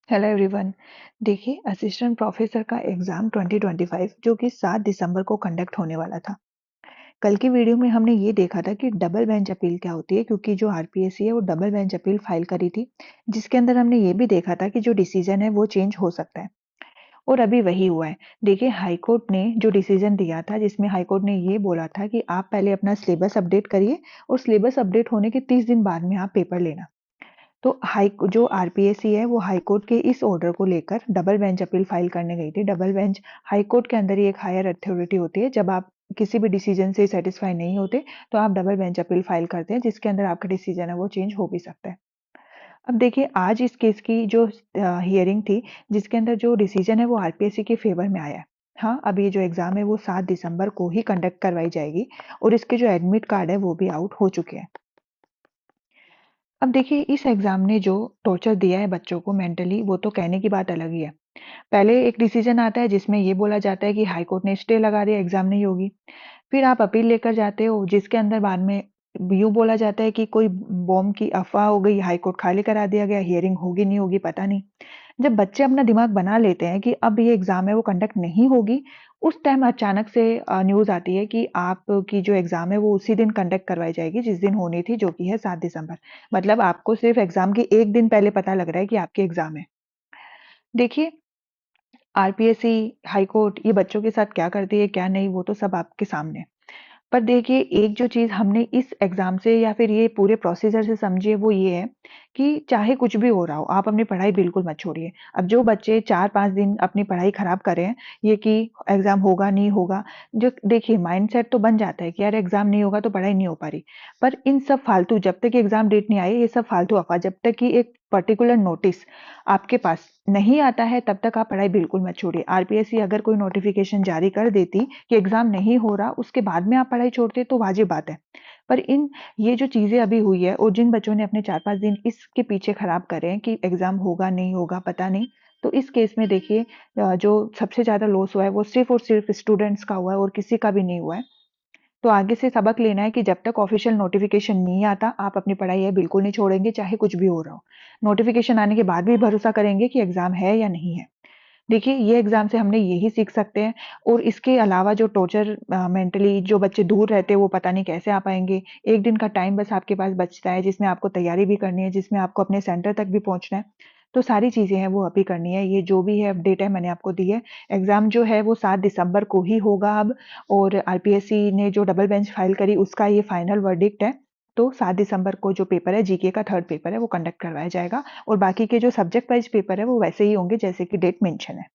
Hello everyone. देखिए, assistant professor का exam 2025 जो कि 7 दिसंबर को कंडक्ट होने वाला था। कल की वीडियो में हमने ये देखा था कि डबल बेंच अपील क्या होती है, क्योंकि जो आरपीएससी है वो डबल बेंच अपील फाइल करी थी, जिसके अंदर हमने ये भी देखा था कि जो डिसीजन है वो चेंज हो सकता है। और अभी वही हुआ है। देखिए, हाईकोर्ट ने जो डिसीजन दिया था, जिसमें हाईकोर्ट ने ये बोला था कि आप पहले अपना सिलेबस अपडेट करिए और सिलेबस अपडेट होने के 30 दिन बाद में आप पेपर लेना। तो हाई जो आरपीएससी है वो हाई कोर्ट के इस ऑर्डर को लेकर डबल बेंच अपील फाइल करने गई थी। डबल बेंच हाई कोर्ट के अंदर ही एक हायर अथॉरिटी होती है। जब आप किसी भी डिसीजन से सेटिस्फाई नहीं होते तो आप डबल बेंच अपील फाइल करते हैं, जिसके अंदर आपका डिसीजन है वो चेंज हो भी सकता है। अब देखिए, आज इस केस की जो हियरिंग थी, जिसके अंदर जो डिसीजन है वो आरपीएससी के फेवर में आया है। हाँ, अब ये जो एग्जाम है वो 7 दिसंबर को ही कंडक्ट करवाई जाएगी और इसके जो एडमिट कार्ड है वो भी आउट हो चुके हैं। अब देखिए, इस एग्जाम ने जो टॉर्चर दिया है बच्चों को मेंटली, वो तो कहने की बात अलग ही है। पहले एक डिसीजन आता है जिसमें ये बोला जाता है कि हाई कोर्ट ने स्टे लगा दिया, एग्जाम नहीं होगी। फिर आप अपील लेकर जाते हो, जिसके अंदर बाद में यूं बोला जाता है कि कोई बॉम्ब की अफवाह हो गई, हाई कोर्ट खाली करा दिया गया, हियरिंग होगी नहीं होगी पता नहीं। जब बच्चे अपना दिमाग बना लेते हैं कि अब ये एग्जाम है वो कंडक्ट नहीं होगी, उस टाइम अचानक से न्यूज आती है कि आपकी जो एग्जाम है वो उसी दिन कंडक्ट करवाई जाएगी जिस दिन होनी थी, जो कि है 7 दिसंबर। मतलब आपको सिर्फ एग्जाम के एक दिन पहले पता लग रहा है कि आपकी एग्जाम है। देखिए, आरपीएससी, हाई कोर्ट ये बच्चों के साथ क्या करती है क्या नहीं, वो तो सब आपके सामने है। पर देखिए, एक जो चीज़ हमने इस एग्ज़ाम से या फिर ये पूरे प्रोसीजर से समझी है वो ये है कि चाहे कुछ भी हो रहा हो, आप अपनी पढ़ाई बिल्कुल मत छोड़िए। अब जो बच्चे 4-5 दिन अपनी पढ़ाई खराब कर रहे हैं, ये कि एग्ज़ाम होगा, नहीं होगा, जो देखिए माइंडसेट तो बन जाता है कि यार एग्ज़ाम नहीं होगा तो पढ़ाई नहीं हो पा रही। पर इन सब फालतू, जब तक एग्ज़ाम डेट नहीं आई, ये सब फालतू अफ़वाह, जब तक कि एक पर्टिकुलर नोटिस आपके पास नहीं आता है तब तक आप पढ़ाई बिल्कुल मत छोड़िए। आरपीएससी अगर कोई नोटिफ़िकेशन जारी कर देती कि एग्ज़ाम नहीं हो रहा, उसके बाद में आप पढ़ाई छोड़ते तो वाजिब बात है। पर ये जो चीज़ें अभी हुई है और जिन बच्चों ने अपने 4-5 दिन इसके पीछे खराब करे हैं कि एग्ज़ाम होगा, नहीं होगा, पता नहीं। तो इस केस में देखिए, जो सबसे ज़्यादा लॉस हुआ है वो सिर्फ़ और सिर्फ़ स्टूडेंट्स का हुआ है और किसी का भी नहीं हुआ है। तो आगे से सबक लेना है कि जब तक ऑफिशियल नोटिफिकेशन नहीं आता, आप अपनी पढ़ाई है बिल्कुल नहीं छोड़ेंगे, चाहे कुछ भी हो रहा हो। नोटिफिकेशन आने के बाद भी भरोसा करेंगे कि एग्ज़ाम है या नहीं है। देखिए, ये एग्ज़ाम से हमने यही सीख सकते हैं। और इसके अलावा जो टॉर्चर मेंटली जो बच्चे दूर रहते हैं वो पता नहीं कैसे आ पाएँगे। 1 दिन का टाइम बस आपके पास बचता है, जिसमें आपको तैयारी भी करनी है, जिसमें आपको अपने सेंटर तक भी पहुँचना है। तो सारी चीज़ें हैं वो अभी करनी है। ये जो भी है अपडेट है मैंने आपको दी है। एग्ज़ाम जो है वो 7 दिसंबर को ही होगा अब। और आरपीएससी ने जो डबल बेंच फाइल करी उसका ये फाइनल वर्डिक्ट है। तो 7 दिसंबर को जो पेपर है, जीके का 3rd पेपर है, वो कंडक्ट करवाया जाएगा और बाकी के जो सब्जेक्ट वाइज़ पेपर है वो वैसे ही होंगे जैसे कि डेट मेंशन है।